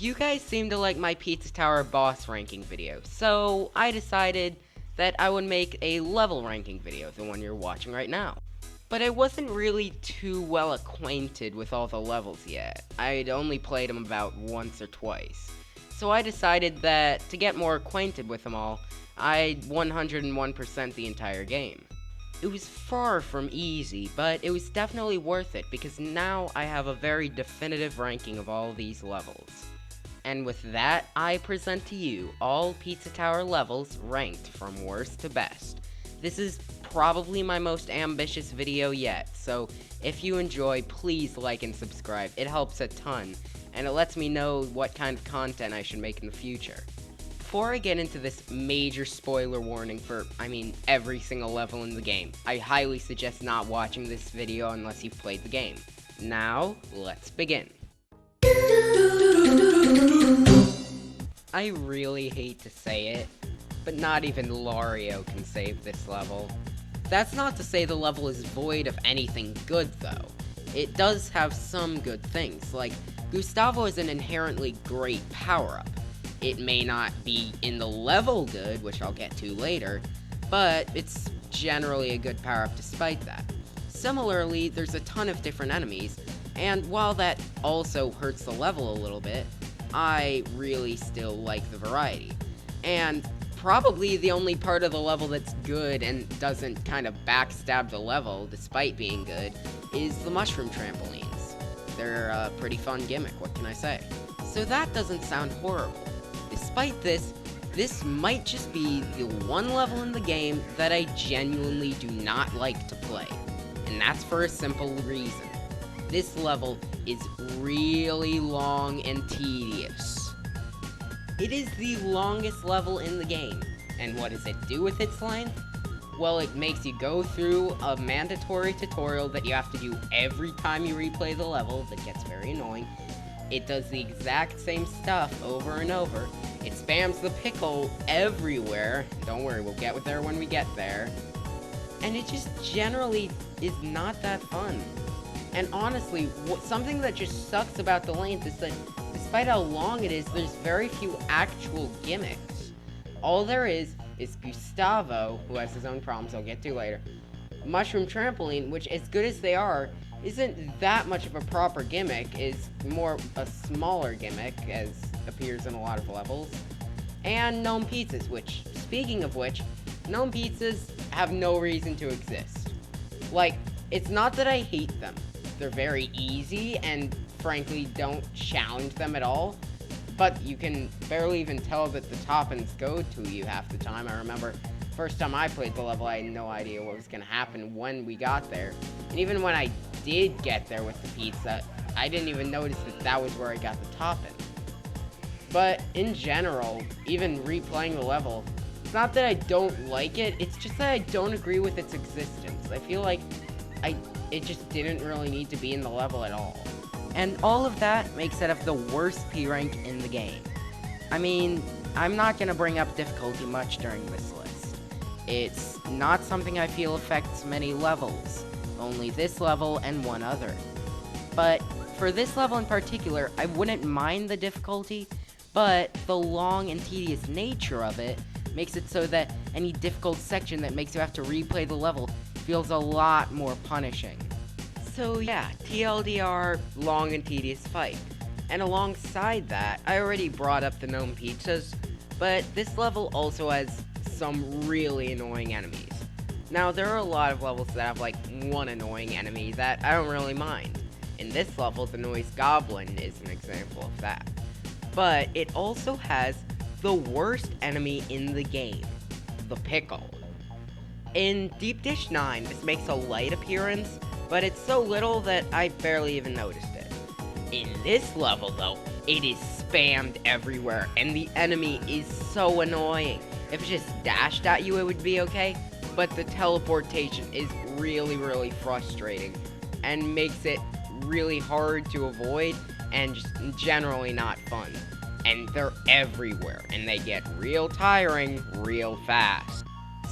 You guys seem to like my Pizza Tower boss ranking video, so I decided that I would make a level ranking video, the one you're watching right now. But I wasn't really too well acquainted with all the levels yet. I'd only played them about once or twice. So I decided that to get more acquainted with them all, I'd 101% the entire game. It was far from easy, but it was definitely worth it because now I have a very definitive ranking of all these levels. And with that, I present to you all Pizza Tower levels ranked from worst to best. This is probably my most ambitious video yet, so if you enjoy, please like and subscribe. It helps a ton, and it lets me know what kind of content I should make in the future. Before I get into this major spoiler warning for, every single level in the game, I highly suggest not watching this video unless you've played the game. Now, let's begin. I really hate to say it, but not even Lario can save this level. That's not to say the level is void of anything good, though. It does have some good things, like Gustavo is an inherently great power-up. It may not be in the level good, which I'll get to later, but it's generally a good power-up despite that. Similarly, there's a ton of different enemies, and while that also hurts the level a little bit, I really still like the variety. And probably the only part of the level that's good and doesn't kind of backstab the level despite being good is the mushroom trampolines. They're a pretty fun gimmick, what can I say? So that doesn't sound horrible. Despite this, this might just be the one level in the game that I genuinely do not like to play. And that's for a simple reason. This level is really long and tedious. It is the longest level in the game, and what does it do with its length? Well, it makes you go through a mandatory tutorial that you have to do every time you replay the level that gets very annoying. It does the exact same stuff over and over. It spams the pickle everywhere. Don't worry, we'll get there when we get there. And it just generally is not that fun. And honestly, something that just sucks about the length is that despite how long it is, there's very few actual gimmicks. All there is Gustavo, who has his own problems I'll get to later. Mushroom Trampoline, which as good as they are, isn't that much of a proper gimmick, is more a smaller gimmick, as appears in a lot of levels. And Gnome Pizzas, which, speaking of which, Gnome Pizzas have no reason to exist. Like, it's not that I hate them. They're very easy and frankly don't challenge them at all, but you can barely even tell that the toppings go to you half the time. I remember first time I played the level, I had no idea what was going to happen when we got there. And even when I did get there with the pizza, I didn't even notice that that was where I got the topping. But in general, even replaying the level, it's not that I don't like it, it's just that I don't agree with its existence. I feel like it just didn't really need to be in the level at all. And all of that makes it the worst P rank in the game. I'm not gonna bring up difficulty much during this list. It's not something I feel affects many levels, only this level and one other. But for this level in particular, I wouldn't mind the difficulty, but the long and tedious nature of it makes it so that any difficult section that makes you have to replay the level feels a lot more punishing. So yeah, TLDR, long and tedious fight. And alongside that, I already brought up the Gnome Pizzas, but this level also has some really annoying enemies. Now, there are a lot of levels that have like one annoying enemy that I don't really mind. In this level, the Noise Goblin is an example of that. But it also has the worst enemy in the game, the Pickle. In Deep Dish 9, this makes a light appearance, but it's so little that I barely even noticed it. In this level, though, it is spammed everywhere, and the enemy is so annoying. If it just dashed at you, it would be okay, but the teleportation is really, really frustrating, and makes it really hard to avoid, and just generally not fun. And they're everywhere, and they get real tiring real fast.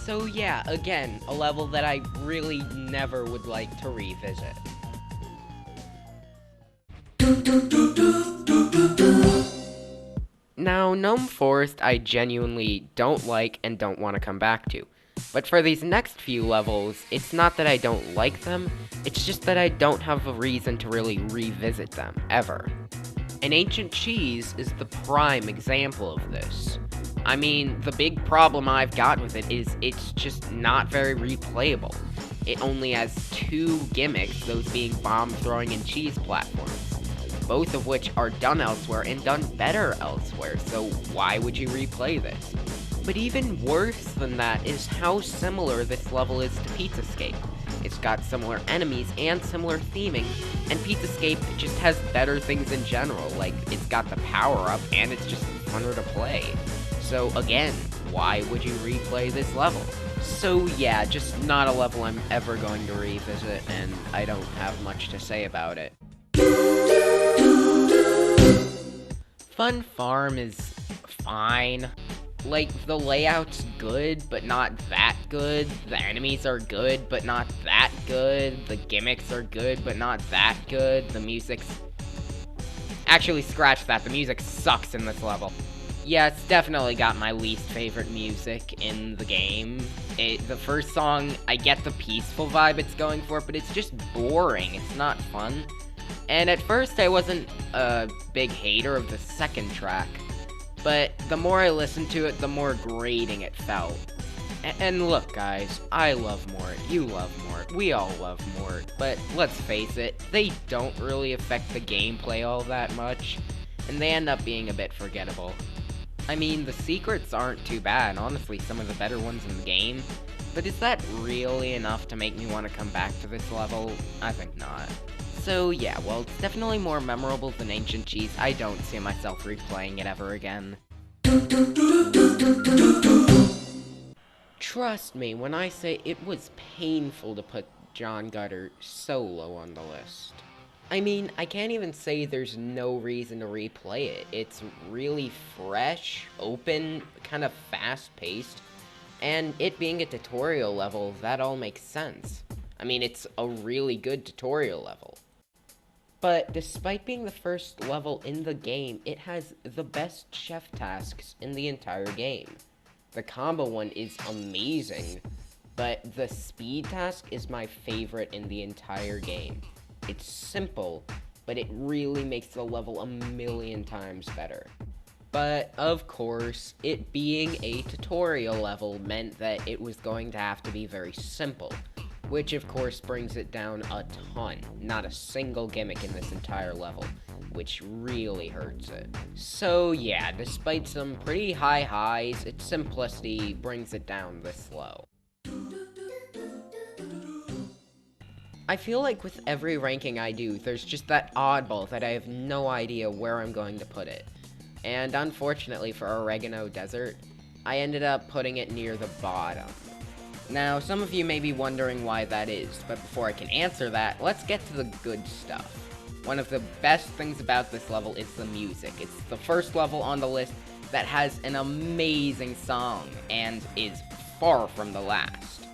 So yeah, again, a level that I really never would like to revisit. Now, Gnome Forest I genuinely don't like and don't want to come back to. But for these next few levels, it's not that I don't like them, it's just that I don't have a reason to really revisit them, ever. And Ancient Cheese is the prime example of this. I mean, the big problem I've got with it is it's just not very replayable. It only has two gimmicks, those being bomb throwing and cheese platforms, both of which are done elsewhere and done better elsewhere, so why would you replay this? But even worse than that is how similar this level is to Pizzascape. It's got similar enemies and similar theming, and Pizzascape just has better things in general, like it's got the power-up and it's just funner to play. So again, why would you replay this level? So yeah, just not a level I'm ever going to revisit, and I don't have much to say about it. Fun Farm is fine. Like, the layout's good, but not that good. The enemies are good, but not that good. The gimmicks are good, but not that good. The music's... Actually, scratch that. The music sucks in this level. Yeah, it's definitely got my least favorite music in the game. The first song, I get the peaceful vibe it's going for, but it's just boring. It's not fun. And at first, I wasn't a big hater of the second track. But the more I listened to it, the more grating it felt. And look, guys, I love Mort, you love Mort, we all love Mort, but let's face it, they don't really affect the gameplay all that much, and they end up being a bit forgettable. I mean, the secrets aren't too bad, honestly, some of the better ones in the game, but is that really enough to make me want to come back to this level? I think not. So yeah, while it's definitely more memorable than Ancient Cheese, I don't see myself replaying it ever again. Trust me when I say it was painful to put John Gutter so low on the list. I mean, I can't even say there's no reason to replay it. It's really fresh, open, kind of fast-paced, and it being a tutorial level, that all makes sense. I mean, it's a really good tutorial level. But despite being the first level in the game, it has the best chef tasks in the entire game. The combo one is amazing, but the speed task is my favorite in the entire game. It's simple, but it really makes the level a million times better. But of course, it being a tutorial level meant that it was going to have to be very simple, which of course brings it down a ton. Not a single gimmick in this entire level, which really hurts it. So yeah, despite some pretty high highs, its simplicity brings it down this low. I feel like with every ranking I do, there's just that oddball that I have no idea where I'm going to put it. And unfortunately for Oregano Desert, I ended up putting it near the bottom. Now, some of you may be wondering why that is, but before I can answer that, let's get to the good stuff. One of the best things about this level is the music. It's the first level on the list that has an amazing song, and is far from the last.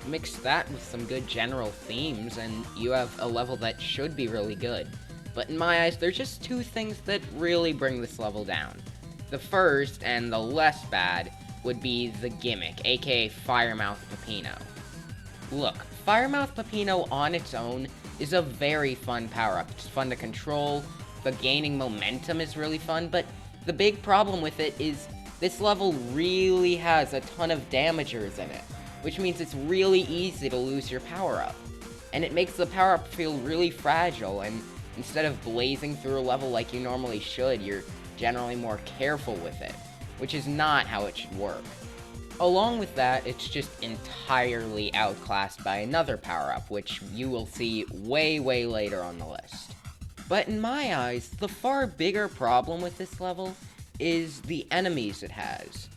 Mix that with some good general themes, and you have a level that should be really good. But in my eyes, there's just two things that really bring this level down. The first, and the less bad, would be the gimmick, aka Firemouth Peppino. Look, Firemouth Peppino on its own is a very fun power-up. It's fun to control, the gaining momentum is really fun, but the big problem with it is this level really has a ton of damagers in it, which means it's really easy to lose your power-up. And it makes the power-up feel really fragile, and instead of blazing through a level like you normally should, you're generally more careful with it, which is not how it should work. Along with that, it's just entirely outclassed by another power-up, which you will see way later on the list. But in my eyes, the far bigger problem with this level is the enemies it has.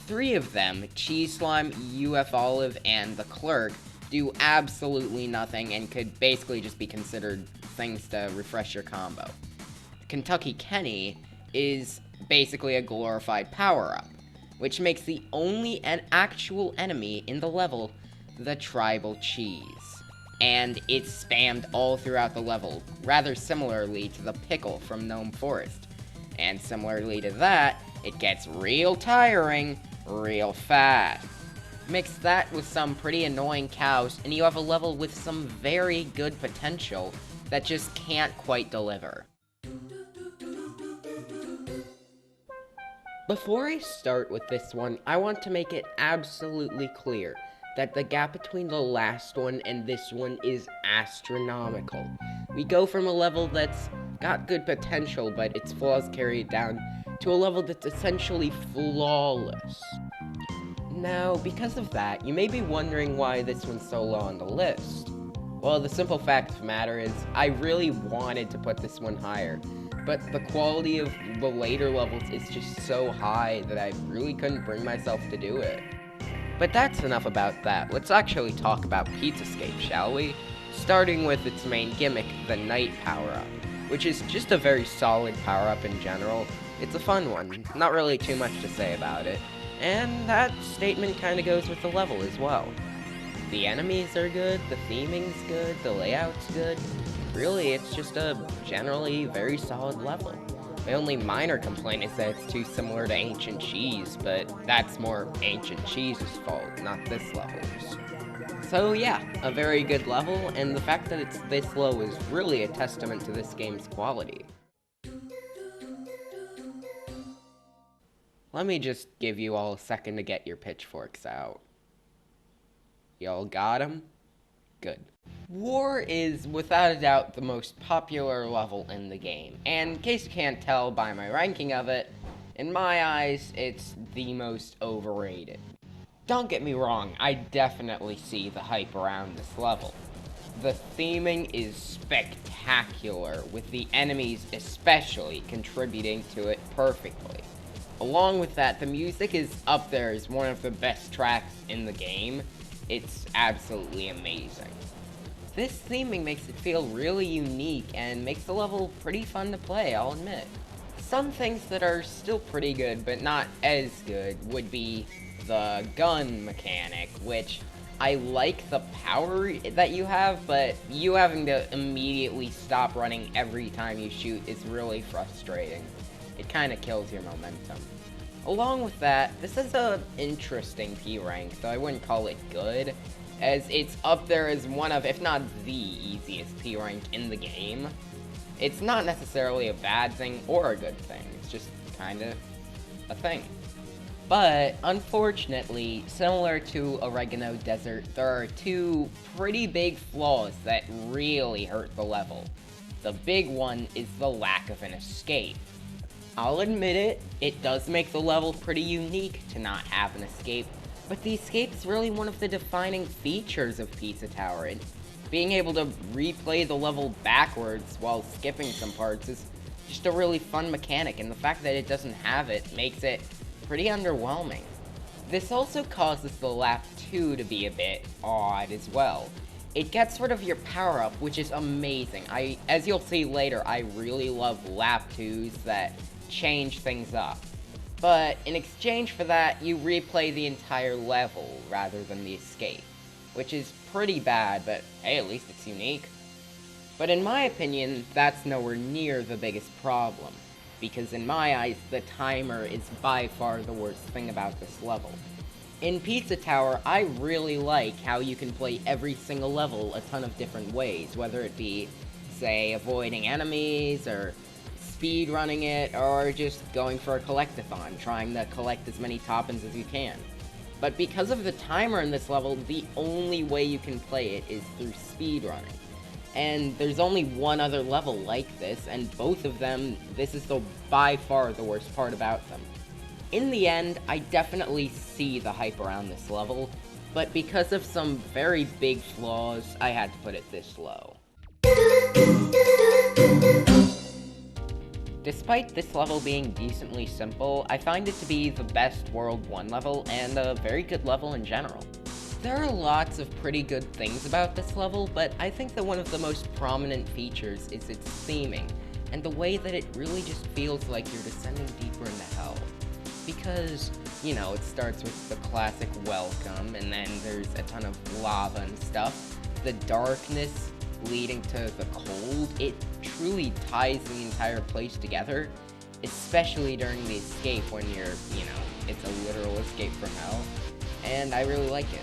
3 of them, Cheese Slime, UF Olive, and the Clerk, do absolutely nothing and could basically just be considered things to refresh your combo. Kentucky Kenny is basically a glorified power-up, which makes the only actual enemy in the level the Tribal Cheese. And it's spammed all throughout the level, rather similarly to the Pickle from Gnome Forest. And similarly to that, it gets real tiring real fast. Mix that with some pretty annoying cows, and you have a level with some very good potential that just can't quite deliver. Before I start with this one, I want to make it absolutely clear that the gap between the last one and this one is astronomical. We go from a level that's got good potential, but its flaws carry it down, to a level that's essentially flawless. Now, because of that, you may be wondering why this one's so low on the list. Well, the simple fact of the matter is, I really wanted to put this one higher, but the quality of the later levels is just so high that I really couldn't bring myself to do it. But that's enough about that. Let's actually talk about Pizzascape, shall we? Starting with its main gimmick, the Night power-up, which is just a very solid power-up in general. It's a fun one, not really too much to say about it. And that statement kinda goes with the level as well. The enemies are good, the theming's good, the layout's good. Really, it's just a generally very solid level. My only minor complaint is that it's too similar to Ancient Cheese, but that's more Ancient Cheese's fault, not this level's. So yeah, a very good level, and the fact that it's this low is really a testament to this game's quality. Let me just give you all a second to get your pitchforks out. Y'all got 'em? Good. War is, without a doubt, the most popular level in the game, and in case you can't tell by my ranking of it, in my eyes, it's the most overrated. Don't get me wrong, I definitely see the hype around this level. The theming is spectacular, with the enemies especially contributing to it perfectly. Along with that, the music is up there as one of the best tracks in the game. It's absolutely amazing. This theming makes it feel really unique and makes the level pretty fun to play, I'll admit. Some things that are still pretty good, but not as good, would be the gun mechanic, which I like the power that you have, but you having to immediately stop running every time you shoot is really frustrating. It kinda kills your momentum. Along with that, this is an interesting P rank, though I wouldn't call it good, as it's up there as one of, if not the easiest P rank in the game. It's not necessarily a bad thing or a good thing, it's just kinda a thing. But, unfortunately, similar to Oregano Desert, there are two pretty big flaws that really hurt the level. The big one is the lack of an escape. I'll admit it, it does make the level pretty unique to not have an escape, but the escape's really one of the defining features of Pizza Tower, and being able to replay the level backwards while skipping some parts is just a really fun mechanic, and the fact that it doesn't have it makes it pretty underwhelming. This also causes the lap 2 to be a bit odd as well. It gets rid of your power-up, which is amazing. As you'll see later, I really love lap 2s that change things up. But in exchange for that, you replay the entire level rather than the escape, which is pretty bad, but hey, at least it's unique. But in my opinion, that's nowhere near the biggest problem, because in my eyes, the timer is by far the worst thing about this level. In Pizza Tower, I really like how you can play every single level a ton of different ways, whether it be, say, avoiding enemies, or speed running it, or just going for a collectathon, trying to collect as many toppins as you can. But because of the timer in this level, the only way you can play it is through speed running. And there's only one other level like this, and both of them, this is by far the worst part about them. In the end, I definitely see the hype around this level, but because of some very big flaws, I had to put it this low. Despite this level being decently simple, I find it to be the best World 1 level, and a very good level in general. There are lots of pretty good things about this level, but I think that one of the most prominent features is its theming, and the way that it really just feels like you're descending deeper into hell. Because, you know, it starts with the classic welcome, and then there's a ton of lava and stuff. The darkness leading to the cold, it truly ties the entire place together. especially during the escape when it's a literal escape from hell, and I really like it.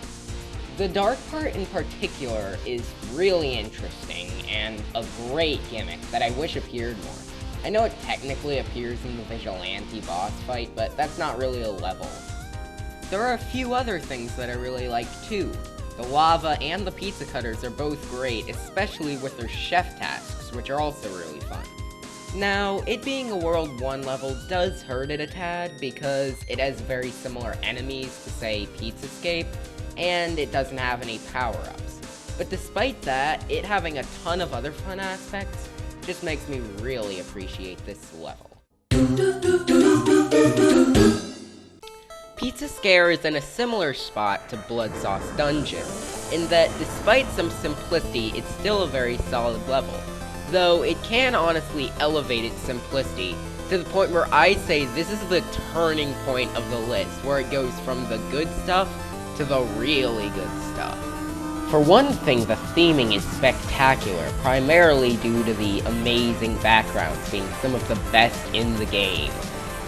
The dark part in particular is really interesting and a great gimmick that I wish appeared more. I know it technically appears in the Vigilante boss fight, but that's not really a level. There are a few other things that I really like too. The lava and the pizza cutters are both great, especially with their chef tasks, which are also really fun. Now, it being a World 1 level does hurt it a tad because it has very similar enemies to, say, Pizza Escape, and it doesn't have any power-ups. But despite that, it having a ton of other fun aspects just makes me really appreciate this level. Pizza Scare is in a similar spot to Blood Sauce Dungeon, in that despite some simplicity, it's still a very solid level, though it can honestly elevate its simplicity to the point where I say this is the turning point of the list, where it goes from the good stuff to the really good stuff. For one thing, the theming is spectacular, primarily due to the amazing backgrounds being some of the best in the game.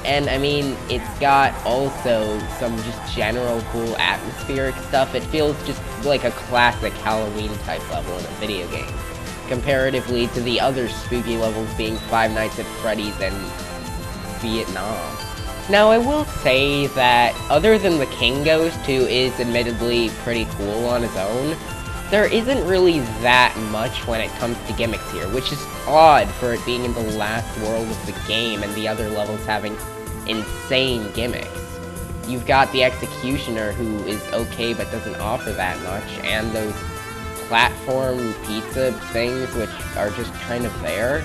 And I mean, it's got also some just general cool atmospheric stuff. It feels just like a classic Halloween type level in a video game, comparatively to the other spooky levels being Five Nights at Freddy's and Vietnam. Now, I will say that, other than the King Ghost, who is admittedly pretty cool on his own, there isn't really that much when it comes to gimmicks here, which is odd for it being in the last world of the game and the other levels having insane gimmicks. You've got the Executioner, who is okay but doesn't offer that much, and those platform pizza things, which are just kind of there.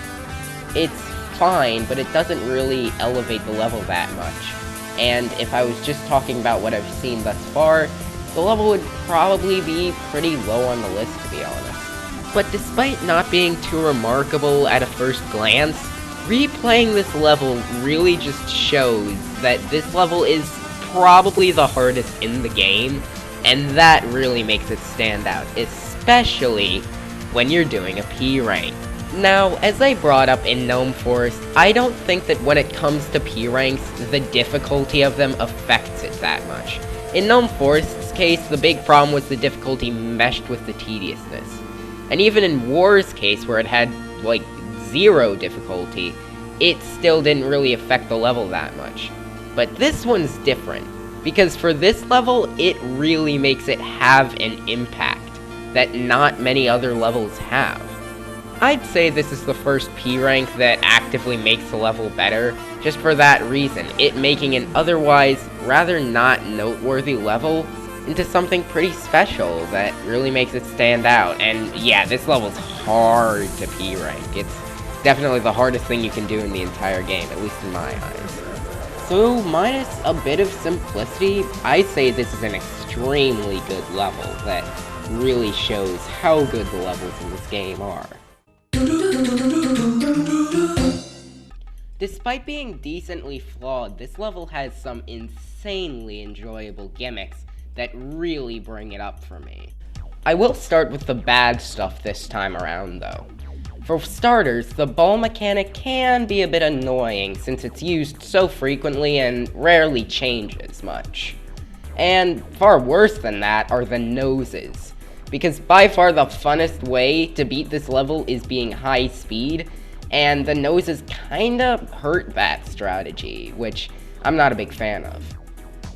It's fine, but it doesn't really elevate the level that much. And if I was just talking about what I've seen thus far, the level would probably be pretty low on the list, to be honest. But despite not being too remarkable at a first glance, replaying this level really just shows that this level is probably the hardest in the game, and that really makes it stand out, especially when you're doing a P rank. Now, as I brought up in Gnome Forest, I don't think that when it comes to P ranks, the difficulty of them affects it that much. In Gnome Forest's case, the big problem was the difficulty meshed with the tediousness. And even in War's case, where it had, like, 0 difficulty, it still didn't really affect the level that much. But this one's different, because for this level, it really makes it have an impact that not many other levels have. I'd say this is the first P rank that actively makes the level better, just for that reason, it making an otherwise rather not noteworthy level into something pretty special that really makes it stand out. And yeah, this level's hard to P rank. It's definitely the hardest thing you can do in the entire game, at least in my eyes. So, minus a bit of simplicity, I'd say this is an extremely good level that really shows how good the levels in this game are. Despite being decently flawed, this level has some insanely enjoyable gimmicks that really bring it up for me. I will start with the bad stuff this time around, though. For starters, the ball mechanic can be a bit annoying since it's used so frequently and rarely changes much. And far worse than that are the noses, because by far the funnest way to beat this level is being high speed, and the noses kinda hurt that strategy, which I'm not a big fan of.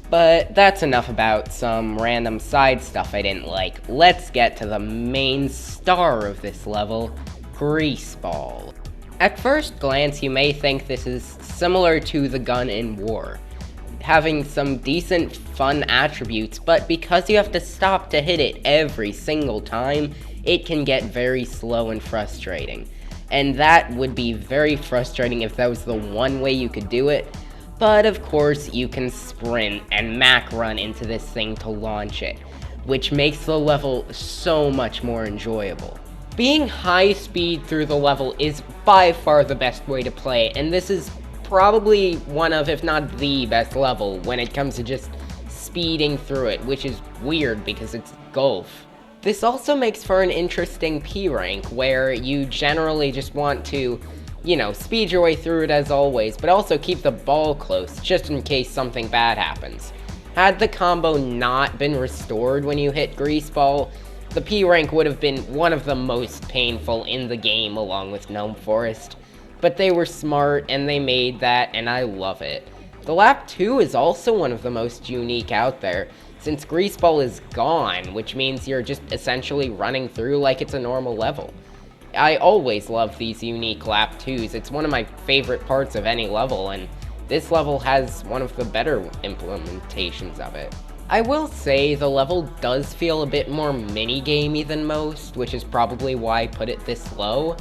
But that's enough about some random side stuff I didn't like. Let's get to the main star of this level, Greaseball. At first glance, you may think this is similar to the gun in War, having some decent fun attributes, but because you have to stop to hit it every single time, it can get very slow and frustrating. And that would be very frustrating if that was the one way you could do it, but of course you can sprint and Mac run into this thing to launch it, which makes the level so much more enjoyable. Being high speed through the level is by far the best way to play, and this is probably one of, if not the best level when it comes to just speeding through it, which is weird because it's golf. This also makes for an interesting P rank, where you generally just want to speed your way through it as always, but also keep the ball close, just in case something bad happens. Had the combo not been restored when you hit Grease Ball, the P rank would have been one of the most painful in the game along with Gnome Forest. But they were smart and they made that, and I love it. The lap 2 is also one of the most unique out there, since Grease Ball is gone, which means you're just essentially running through like it's a normal level. I always love these unique lap 2s, it's one of my favorite parts of any level, and this level has one of the better implementations of it. I will say the level does feel a bit more minigamey than most, which is probably why I put it this low,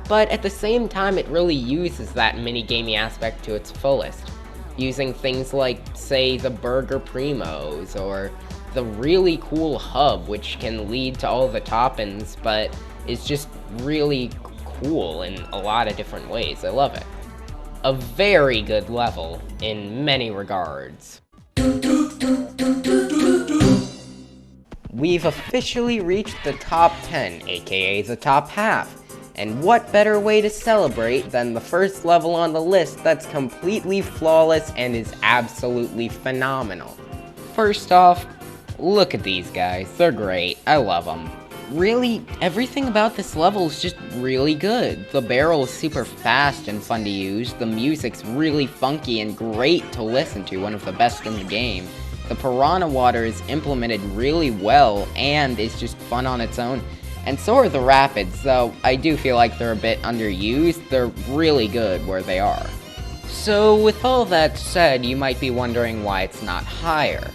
but at the same time it really uses that minigamey aspect to its fullest, using things like, say, the Burger Primos, or the really cool hub, which can lead to all the top-ins, but is just really cool in a lot of different ways. I love it. A very good level in many regards. We've officially reached the top 10, aka the top half. And what better way to celebrate than the first level on the list that's completely flawless and is absolutely phenomenal. First off, look at these guys, they're great, I love them. Really, everything about this level is just really good. The barrel is super fast and fun to use, the music's really funky and great to listen to, one of the best in the game. The Piranha Water is implemented really well and is just fun on its own. And so are the Rapids, though I do feel like they're a bit underused, they're really good where they are. So with all that said, you might be wondering why it's not higher.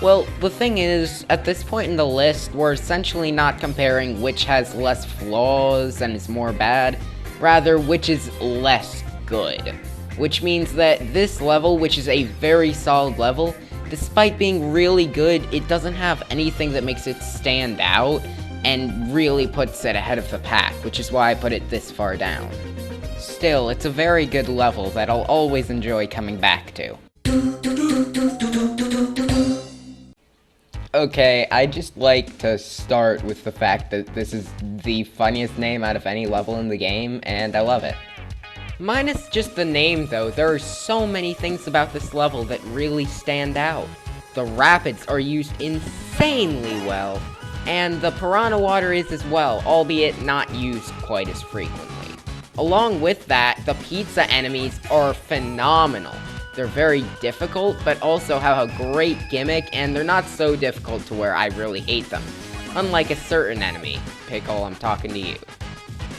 Well, the thing is, at this point in the list, we're essentially not comparing which has less flaws and is more bad, rather which is less good. Which means that this level, which is a very solid level, despite being really good, it doesn't have anything that makes it stand out, and really puts it ahead of the pack, which is why I put it this far down. Still, it's a very good level that I'll always enjoy coming back to. Okay, I just like to start with the fact that this is the funniest name out of any level in the game, and I love it. Minus just the name though, there are so many things about this level that really stand out. The Rapids are used insanely well, and the Piranha Water is as well, albeit not used quite as frequently. Along with that, the pizza enemies are phenomenal. They're very difficult, but also have a great gimmick, and they're not so difficult to where I really hate them. Unlike a certain enemy. Pickle, I'm talking to you.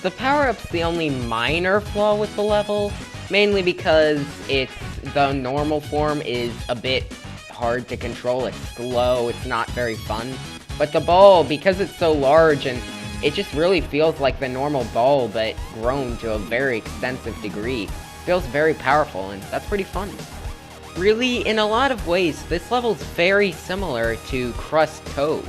The power-up's the only minor flaw with the level, mainly because the normal form is a bit hard to control, it's slow, it's not very fun. But the ball, because it's so large, and it just really feels like the normal ball, but grown to a very extensive degree. Feels very powerful, and that's pretty fun. Really, in a lot of ways, this level's very similar to Crust Cove.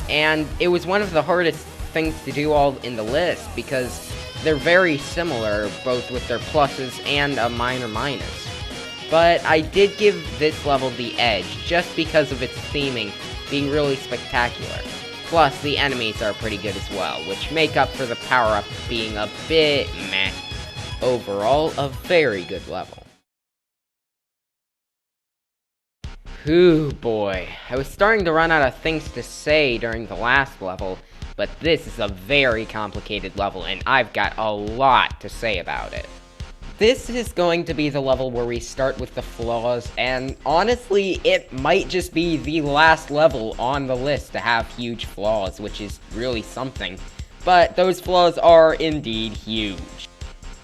And it was one of the hardest things to do all in the list, because they're very similar, both with their pluses and a minor minus. But I did give this level the edge, just because of its theming being really spectacular. Plus, the enemies are pretty good as well, which make up for the power-up being a bit meh. Overall, a very good level. Whew, boy. I was starting to run out of things to say during the last level, but this is a very complicated level, and I've got a lot to say about it. This is going to be the level where we start with the flaws, and honestly, it might just be the last level on the list to have huge flaws, which is really something. But those flaws are indeed huge.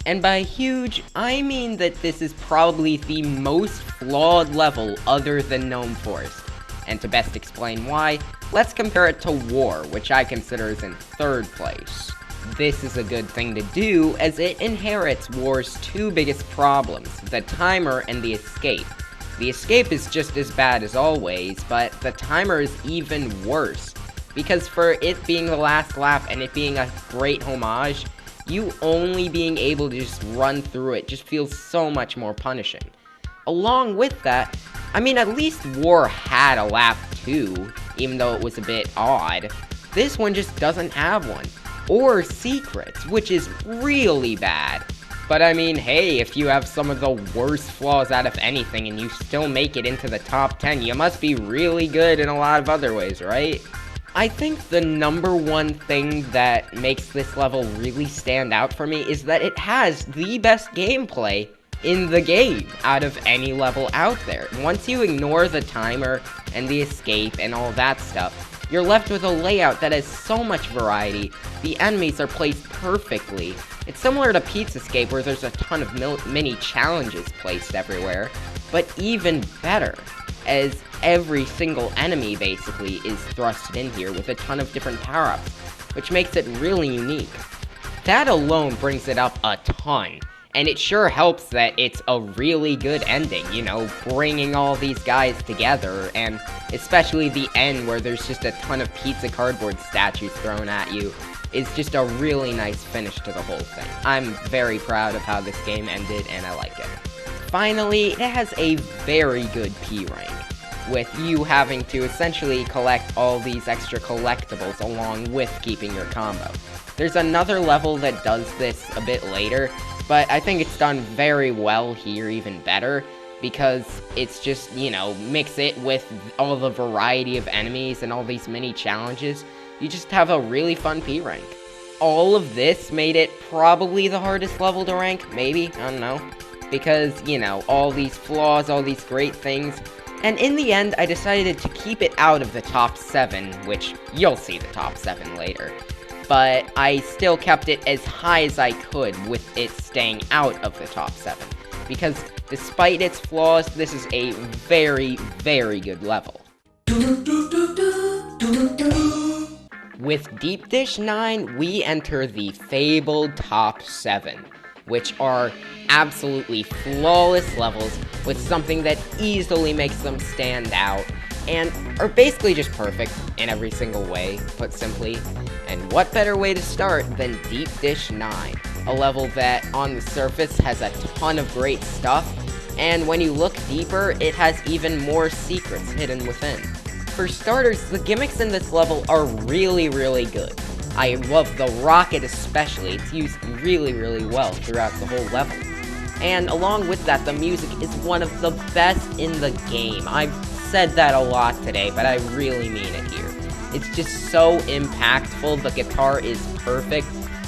And by huge, I mean that this is probably the most flawed level other than Gnome Forest. And to best explain why, let's compare it to War, which I consider is in third place. This is a good thing to do, as it inherits War's two biggest problems, the timer and the escape. The escape is just as bad as always, but the timer is even worse, because for it being the last lap and it being a great homage, you only being able to just run through it just feels so much more punishing. Along with that, I mean, at least War had a lap 2, even though it was a bit odd. This one just doesn't have one. Or secrets, which is really bad. But I mean, hey, if you have some of the worst flaws out of anything and you still make it into the top 10, you must be really good in a lot of other ways, right? I think the number one thing that makes this level really stand out for me is that it has the best gameplay in the game out of any level out there. Once you ignore the timer and the escape and all that stuff, you're left with a layout that has so much variety. The enemies are placed perfectly. It's similar to Pizza Escape where there's a ton of mini challenges placed everywhere, but even better, as every single enemy basically is thrusted in here with a ton of different power-ups, which makes it really unique. That alone brings it up a ton. And it sure helps that it's a really good ending, you know, bringing all these guys together, and especially the end where there's just a ton of pizza cardboard statues thrown at you is just a really nice finish to the whole thing. I'm very proud of how this game ended, and I like it. Finally, it has a very good P rank, with you having to essentially collect all these extra collectibles along with keeping your combo. There's another level that does this a bit later, but I think it's done very well here, even better, because it's just, you know, mix it with all the variety of enemies and all these mini challenges, you just have a really fun P rank. All of this made it probably the hardest level to rank, maybe, I don't know, because, you know, all these flaws, all these great things, and in the end, I decided to keep it out of the top 7, which you'll see the top 7 later. But I still kept it as high as I could with it staying out of the top 7. Because despite its flaws, this is a very, very good level. With Deep Dish 9, we enter the fabled top 7, which are absolutely flawless levels with something that easily makes them stand out, and are basically just perfect in every single way, put simply. And what better way to start than Deep Dish 9, a level that on the surface has a ton of great stuff, and when you look deeper, it has even more secrets hidden within. For starters, the gimmicks in this level are really, really good. I love the rocket especially, it's used really, really well throughout the whole level. And along with that, the music is one of the best in the game. I've said that a lot today, but I really mean it here. It's just so impactful, the guitar is perfect.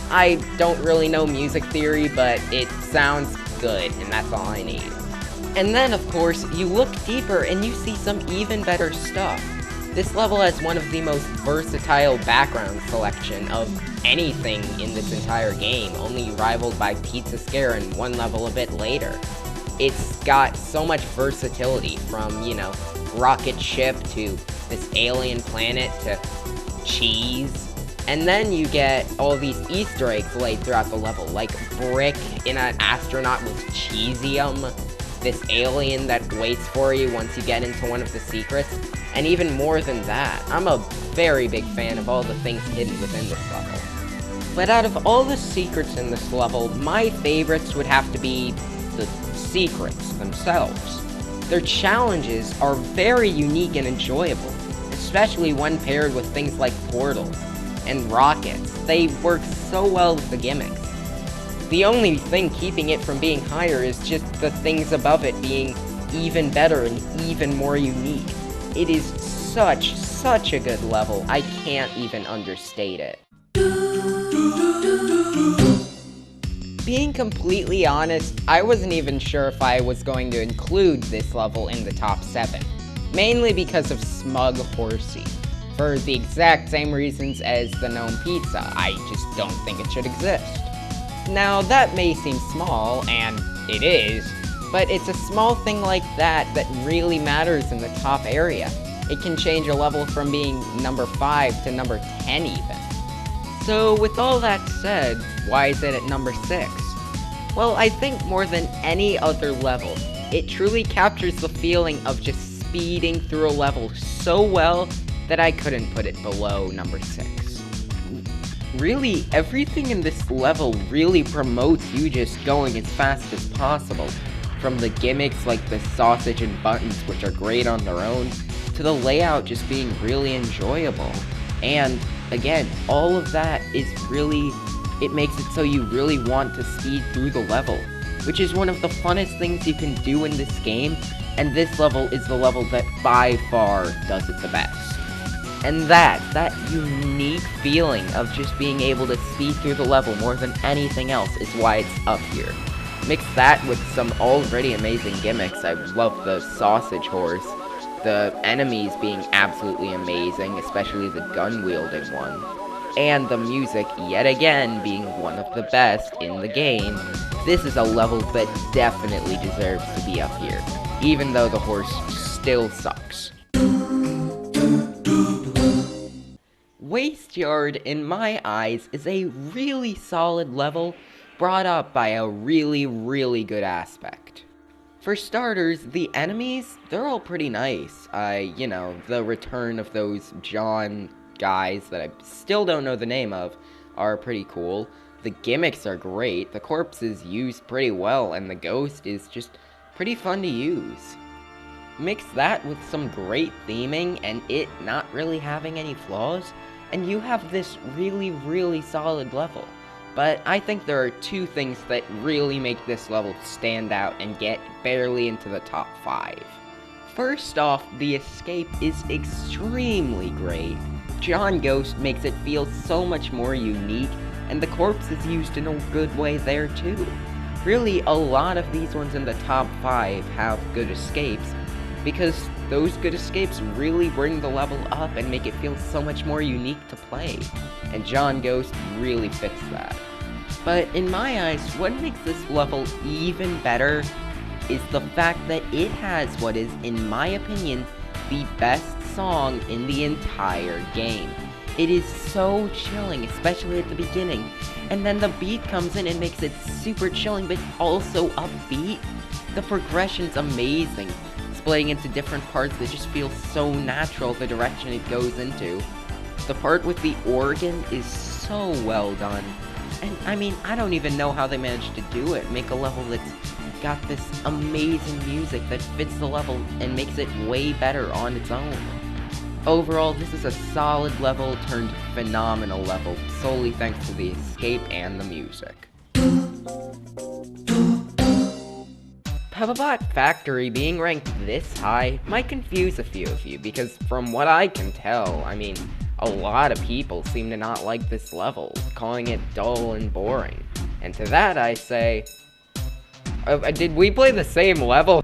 I don't really know music theory, but it sounds good, and that's all I need. And then, of course, you look deeper and you see some even better stuff. This level has one of the most versatile background selection of anything in this entire game, only rivaled by Pizza Scare and one level a bit later. It's got so much versatility from, you know, rocket ship to this alien planet to cheese. And then you get all these Easter eggs laid throughout the level, like Brick in an astronaut with cheesium, this alien that waits for you once you get into one of the secrets, and even more than that. I'm a very big fan of all the things hidden within this level. But out of all the secrets in this level, my favorites would have to be the secrets themselves. Their challenges are very unique and enjoyable, especially when paired with things like portals and rockets. They work so well with the gimmicks. The only thing keeping it from being higher is just the things above it being even better and even more unique. It is such a good level, I can't even understate it. Being completely honest, I wasn't even sure if I was going to include this level in the top 7. Mainly because of Smug Horsey. For the exact same reasons as the Gnome Pizza, I just don't think it should exist. Now, that may seem small, and it is, but it's a small thing like that that really matters in the top area. It can change a level from being number 5 to number 10 even. So with all that said, why is it at number 6? Well, I think more than any other level, it truly captures the feeling of just speeding through a level so well that I couldn't put it below number 6. Really, everything in this level really promotes you just going as fast as possible. From the gimmicks like the sausage and buttons, which are great on their own, to the layout just being really enjoyable. And again, all of that is really it makes it so you really want to speed through the level, which is one of the funnest things you can do in this game, and this level is the level that by far does it the best. And that unique feeling of just being able to speed through the level more than anything else is why it's up here. Mix that with some already amazing gimmicks. I love the sausage horse, the enemies being absolutely amazing, especially the gun-wielding one, and the music, yet again, being one of the best in the game. This is a level that definitely deserves to be up here, even though the horse still sucks. Waste Yard, in my eyes, is a really solid level brought up by a really good aspect. For starters, the enemies, they're all pretty nice. The return of those John guys that I still don't know the name of are pretty cool. The gimmicks are great, the corpse is used pretty well, and the ghost is just pretty fun to use. Mix that with some great theming and it not really having any flaws, and you have this really solid level. But I think there are two things that really make this level stand out and get barely into the top 5. First off, the escape is extremely great. John Ghost makes it feel so much more unique, and the corpse is used in a good way there too. Really, a lot of these ones in the top 5 have good escapes, because those good escapes really bring the level up and make it feel so much more unique to play, and John Ghost really fits that. But in my eyes, what makes this level even better is the fact that it has what is, in my opinion, the best song in the entire game. It is so chilling, especially at the beginning, and then the beat comes in and makes it super chilling but also upbeat. The progression's amazing, splitting into different parts that just feel so natural the direction it goes into. The part with the organ is so well done, and I don't even know how they managed to do it. Make a level that's got this amazing music that fits the level and makes it way better on its own. Overall, this is a solid level turned phenomenal level, solely thanks to the escape and the music. Pepperbot Factory being ranked this high might confuse a few of you, because from what I can tell, a lot of people seem to not like this level, calling it dull and boring. And to that I say, did we play the same level?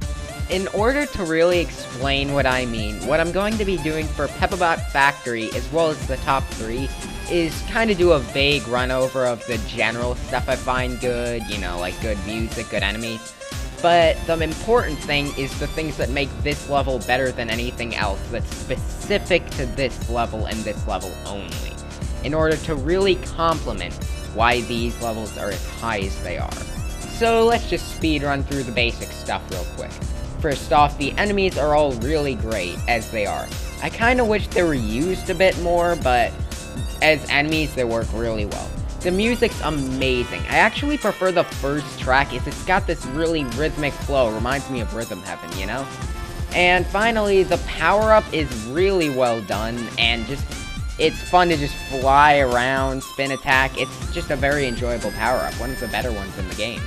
In order to really explain what I mean, what I'm going to be doing for Pepperbot Factory, as well as the top 3, is kind of do a vague run over of the general stuff I find good, like good music, good enemies. But the important thing is the things that make this level better than anything else that's specific to this level and this level only, in order to really complement why these levels are as high as they are. So let's just speed run through the basic stuff real quick. First off, the enemies are all really great, as they are. I kinda wish they were used a bit more, but as enemies, they work really well. The music's amazing. I actually prefer the first track, as it's got this really rhythmic flow, reminds me of Rhythm Heaven, And finally, the power-up is really well done, and it's fun to just fly around, spin attack. It's just a very enjoyable power-up, one of the better ones in the game.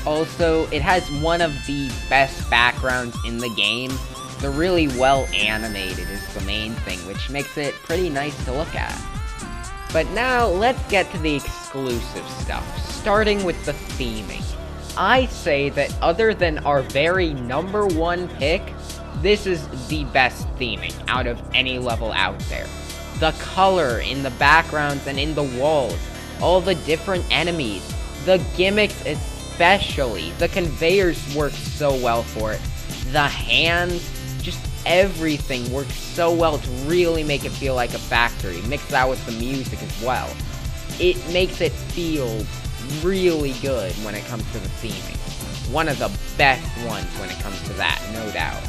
Also, it has one of the best backgrounds in the game. They're really well animated is the main thing, which makes it pretty nice to look at. But now, let's get to the exclusive stuff, starting with the theming. I say that other than our very #1 pick, this is the best theming out of any level out there. The color in the backgrounds and in the walls, all the different enemies, the gimmicks especially, the conveyors work so well for it, the hands, just everything works so well to really make it feel like a factory. Mix that with the music as well. It makes it feel really good when it comes to the theming. One of the best ones when it comes to that, no doubt.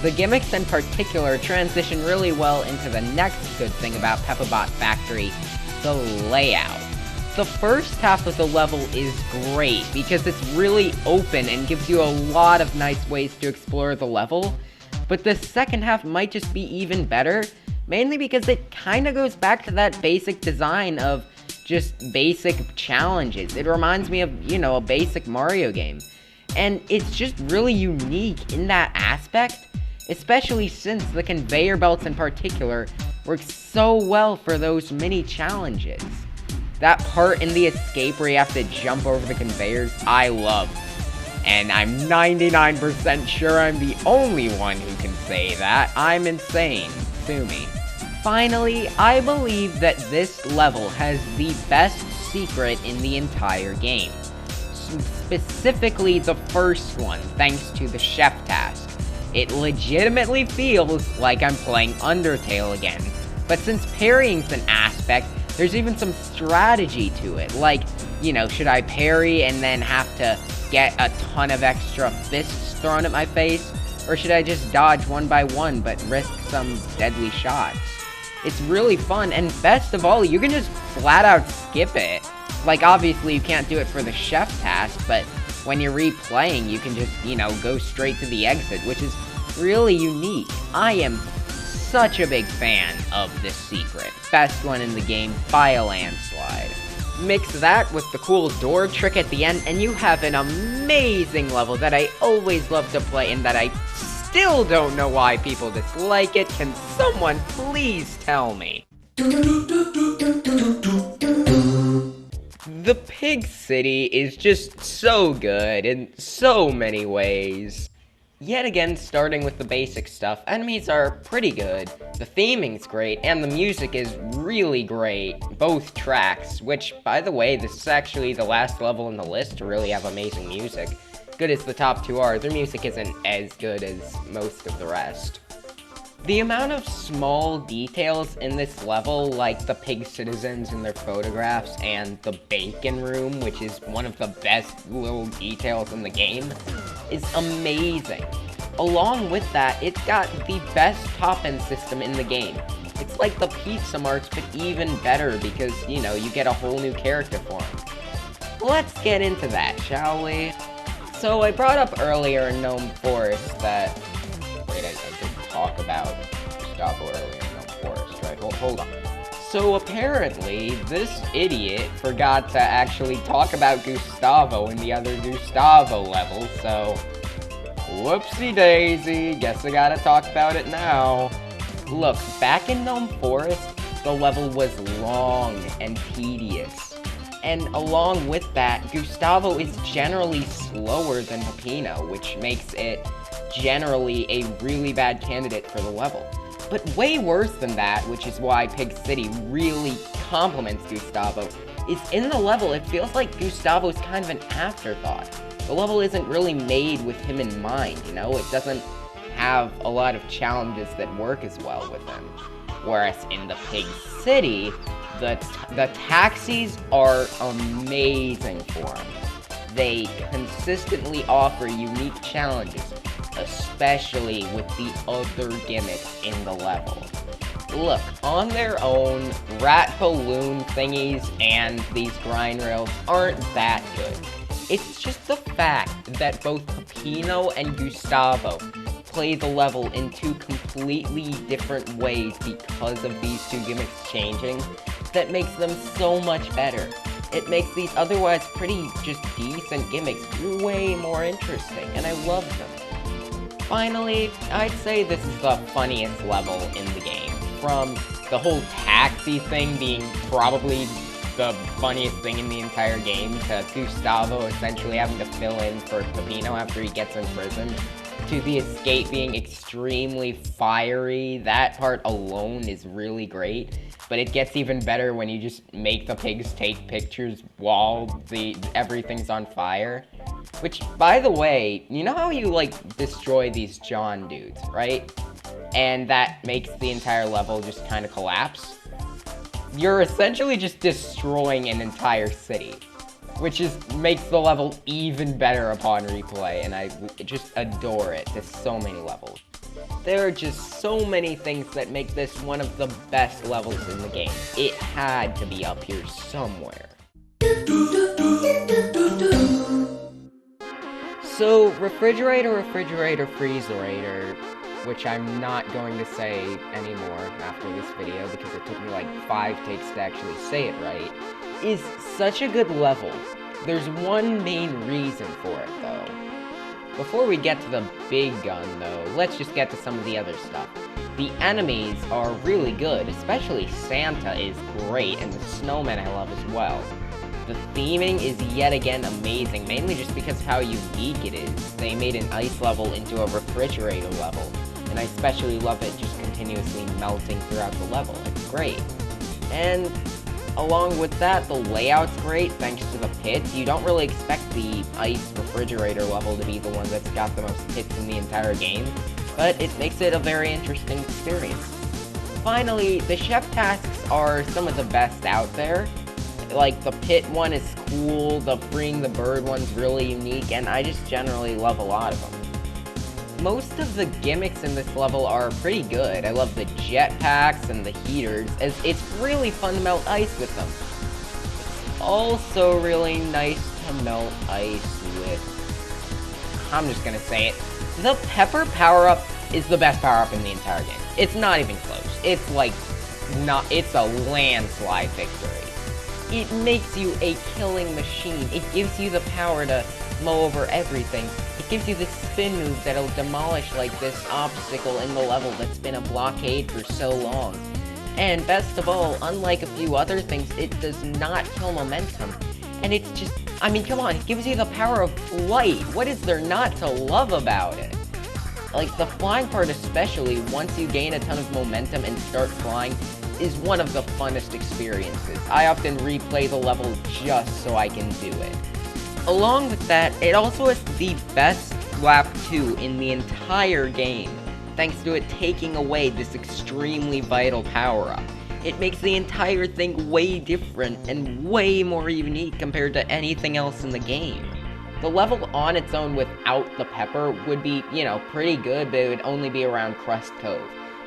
The gimmicks in particular transition really well into the next good thing about Pepperbot Factory, the layout. The first half of the level is great because it's really open and gives you a lot of nice ways to explore the level, but the second half might just be even better, mainly because it kinda goes back to that basic design of just basic challenges. It reminds me of, a basic Mario game. And it's just really unique in that aspect, especially since the conveyor belts in particular work so well for those mini challenges. That part in the escape where you have to jump over the conveyors, I love. And I'm 99% sure I'm the only one who can say that. I'm insane. Sue me. Finally, I believe that this level has the best secret in the entire game. Specifically the first one, thanks to the chef task. It legitimately feels like I'm playing Undertale again, but since parrying's an aspect, there's even some strategy to it, like, should I parry and then have to get a ton of extra fists thrown at my face, or should I just dodge one by one but risk some deadly shots? It's really fun, and best of all, you can just flat out skip it. Like, obviously you can't do it for the chef task, but when you're replaying, you can just, go straight to the exit, which is really unique. I am such a big fan of this secret. Best one in the game by a landslide. Mix that with the cool door trick at the end, and you have an amazing level that I always love to play, and that I still don't know why people dislike it. Can someone please tell me? The Pig City is just so good in so many ways. Yet again, starting with the basic stuff, enemies are pretty good, the theming's great, and the music is really great, both tracks, which, by the way, this is actually the last level in the list to really have amazing music. Good as the top two are, their music isn't as good as most of the rest. The amount of small details in this level, like the pig citizens and their photographs, and the bacon room, which is one of the best little details in the game, is amazing. Along with that, it's got the best top-end system in the game. It's like the Pizza Marts, but even better because, you get a whole new character form. Let's get into that, shall we? So I brought up earlier in Gnome Forest that... Wait, I didn't talk about Gustavo earlier in Gnome Forest, right? Hold on. So apparently, this idiot forgot to actually talk about Gustavo in the other Gustavo level, so... Whoopsie daisy, guess I gotta talk about it now. Look, back in Gnome Forest, the level was long and tedious. And along with that, Gustavo is generally slower than Peppino, which makes it generally a really bad candidate for the level. But way worse than that, which is why Pig City really complements Gustavo, is in the level it feels like Gustavo's kind of an afterthought. The level isn't really made with him in mind, It doesn't have a lot of challenges that work as well with him. Whereas in the Pig City, the taxis are amazing for him. They consistently offer unique challenges, especially with the other gimmicks in the level. Look, on their own, rat balloon thingies and these grind rails aren't that good. It's just the fact that both Peppino and Gustavo play the level in two completely different ways because of these two gimmicks changing that makes them so much better. It makes these otherwise pretty just decent gimmicks way more interesting, and I love them. Finally, I'd say this is the funniest level in the game. From the whole taxi thing being probably the funniest thing in the entire game, to Gustavo essentially having to fill in for Peppino after he gets in prison, to the escape being extremely fiery. That part alone is really great, but it gets even better when you just make the pigs take pictures while everything's on fire. Which, by the way, you know how you, destroy these John dudes, right? And that makes the entire level just kind of collapse? You're essentially just destroying an entire city, which makes the level even better upon replay, and I just adore it to so many levels. There are just so many things that make this one of the best levels in the game. It had to be up here somewhere. So, refrigerator, freezerator, which I'm not going to say anymore after this video because it took me like 5 takes to actually say it right, is such a good level. There's one main reason for it, though. Before we get to the big gun, though, let's just get to some of the other stuff. The enemies are really good, especially Santa is great, and the snowman I love as well. The theming is yet again amazing, mainly just because of how unique it is. They made an ice level into a refrigerator level, and I especially love it just continuously melting throughout the level. It's great. And along with that, the layout's great thanks to the pits. You don't really expect the ice refrigerator level to be the one that's got the most hits in the entire game, but it makes it a very interesting experience. Finally, the chef tasks are some of the best out there. Like, the pit one is cool, the freeing the bird one's really unique, and I just generally love a lot of them. Most of the gimmicks in this level are pretty good. I love the jetpacks and the heaters, as it's really fun to melt ice with them. It's also really nice to melt ice with... I'm just gonna say it. The pepper power-up is the best power-up in the entire game. It's not even close. It's like, it's a landslide victory. It makes you a killing machine. It gives you the power to mow over everything. It gives you the spin move that'll demolish like this obstacle in the level that's been a blockade for so long. And best of all, unlike a few other things, it does not kill momentum. And it's just, I mean, come on, it gives you the power of flight. What is there not to love about it? Like, the flying part especially, once you gain a ton of momentum and start flying, is one of the funnest experiences. I often replay the level just so I can do it. Along with that, it also has the best lap 2 in the entire game, thanks to it taking away this extremely vital power-up. It makes the entire thing way different and way more unique compared to anything else in the game. The level on its own without the pepper would be, you know, pretty good, but it would only be around Crust Cove.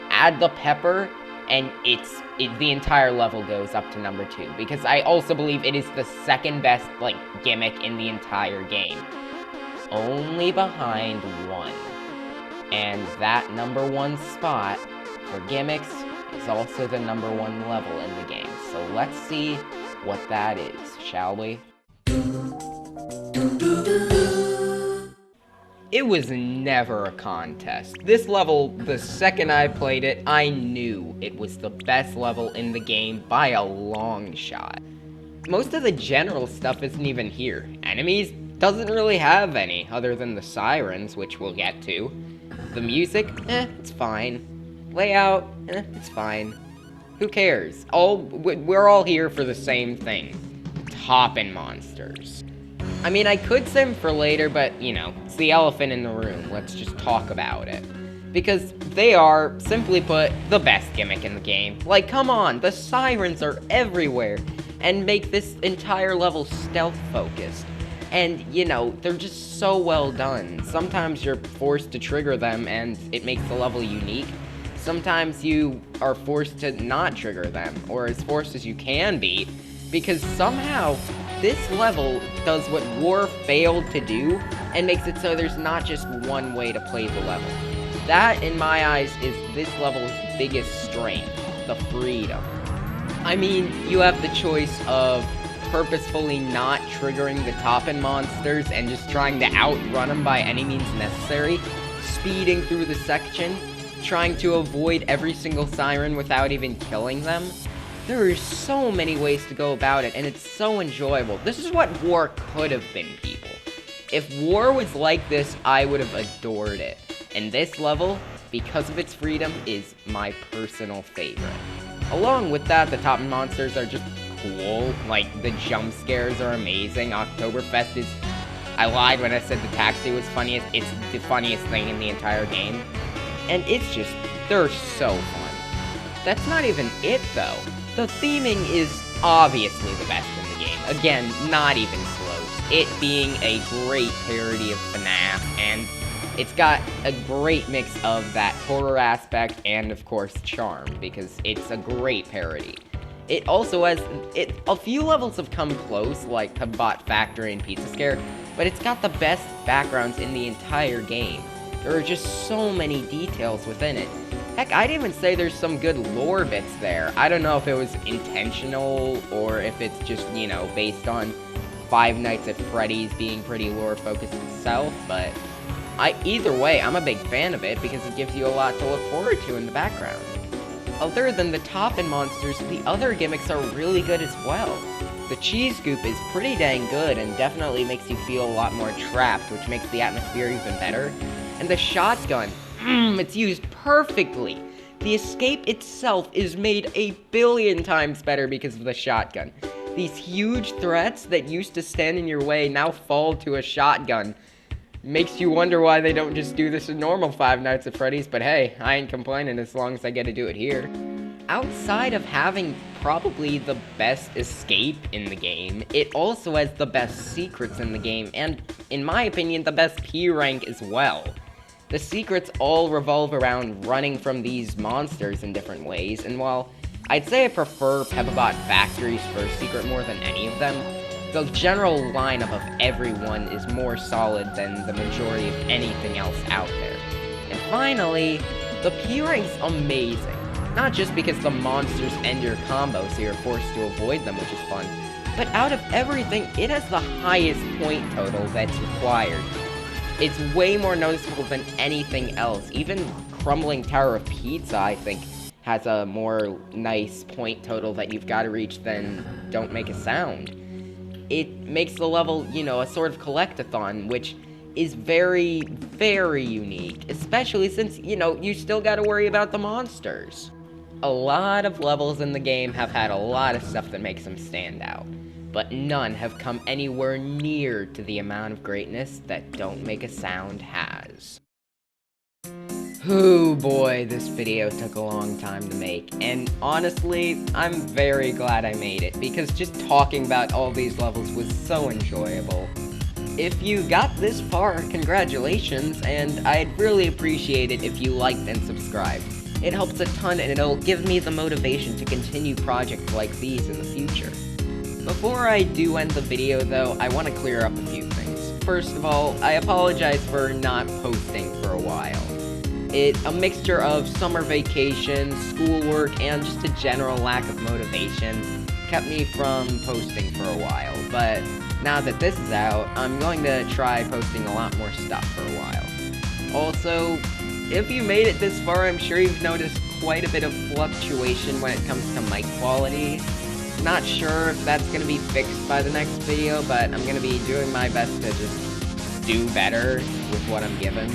Add the pepper, and the entire level goes up to number 2, because I also believe it is the second best, like, gimmick in the entire game. Only behind 1. And that number 1 spot for gimmicks is also the number 1 level in the game. So let's see what that is, shall we? It was never a contest. This level, the second I played it, I knew it was the best level in the game by a long shot. Most of the general stuff isn't even here. Enemies doesn't really have any, other than the sirens, which we'll get to. The music, it's fine. Layout, it's fine. Who cares? We're all here for the same thing. Toppin' monsters. I mean, I could save them for later, but, you know, it's the elephant in the room. Let's just talk about it. Because they are, simply put, the best gimmick in the game. Like, come on, the sirens are everywhere, and make this entire level stealth-focused. And, you know, they're just so well done. Sometimes you're forced to trigger them, and it makes the level unique. Sometimes you are forced to not trigger them, or as forced as you can be, because somehow this level does what War failed to do, and makes it so there's not just one way to play the level. That, in my eyes, is this level's biggest strength, the freedom. I mean, you have the choice of purposefully not triggering the Toppin' monsters and just trying to outrun them by any means necessary, speeding through the section, trying to avoid every single siren without even killing them. There are so many ways to go about it, and it's so enjoyable. This is what War could have been, people. If War was like this, I would have adored it. And this level, because of its freedom, is my personal favorite. Along with that, the Toppin' monsters are just cool. Like, the jump scares are amazing. Oktoberfest is... I lied when I said the taxi was funniest. It's the funniest thing in the entire game. And it's just... they're so fun. That's not even it, though. The theming is obviously the best in the game. Again, not even close. It being a great parody of FNAF, and it's got a great mix of that horror aspect and, of course, charm, because it's a great parody. It also has, a few levels have come close, like Kabot Factory and Pizza Scare, but it's got the best backgrounds in the entire game. There are just so many details within it. Heck, I'd even say there's some good lore bits there. I don't know if it was intentional or if it's just, based on Five Nights at Freddy's being pretty lore-focused itself, but either way, I'm a big fan of it because it gives you a lot to look forward to in the background. Other than the top-end monsters, the other gimmicks are really good as well. The cheese goop is pretty dang good and definitely makes you feel a lot more trapped, which makes the atmosphere even better. And the shotgun, it's used perfectly. The escape itself is made a billion times better because of the shotgun. These huge threats that used to stand in your way now fall to a shotgun. Makes you wonder why they don't just do this in normal Five Nights at Freddy's, but hey, I ain't complaining as long as I get to do it here. Outside of having probably the best escape in the game, it also has the best secrets in the game, and in my opinion, the best P rank as well. The secrets all revolve around running from these monsters in different ways, and while I'd say I prefer Pepperbot Factory's first secret more than any of them, the general lineup of everyone is more solid than the majority of anything else out there. And finally, the P rank's amazing. Not just because the monsters end your combo so you're forced to avoid them, which is fun, but out of everything, it has the highest point total that's required. It's way more noticeable than anything else. Even Crumbling Tower of Pizza, I think, has a more nice point total that you've got to reach than Don't Make a Sound. It makes the level, a sort of collectathon, which is very, very unique, especially since, you still gotta worry about the monsters. A lot of levels in the game have had a lot of stuff that makes them stand out, but none have come anywhere near to the amount of greatness that Don't Make a Sound has. Ooh boy, this video took a long time to make, and honestly, I'm very glad I made it, because just talking about all these levels was so enjoyable. If you got this far, congratulations, and I'd really appreciate it if you liked and subscribed. It helps a ton and it'll give me the motivation to continue projects like these in the future. Before I do end the video though, I want to clear up a few things. First of all, I apologize for not posting for a while. It's a mixture of summer vacation, schoolwork, and just a general lack of motivation kept me from posting for a while, but now that this is out, I'm going to try posting a lot more stuff for a while. Also, if you made it this far, I'm sure you've noticed quite a bit of fluctuation when it comes to mic quality. Not sure if that's going to be fixed by the next video, but I'm going to be doing my best to just do better with what I'm given.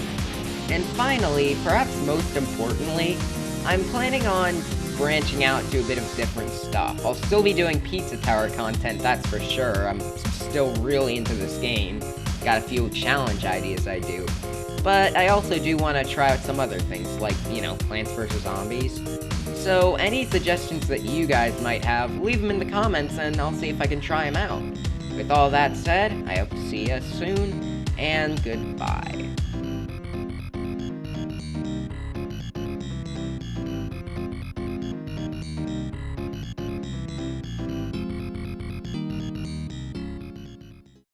And finally, perhaps most importantly, I'm planning on branching out to a bit of different stuff. I'll still be doing Pizza Tower content, that's for sure. I'm still really into this game. Got a few challenge ideas I do. But I also do want to try out some other things, like, Plants vs. Zombies. So any suggestions that you guys might have, leave them in the comments and I'll see if I can try them out. With all that said, I hope to see you soon, and goodbye.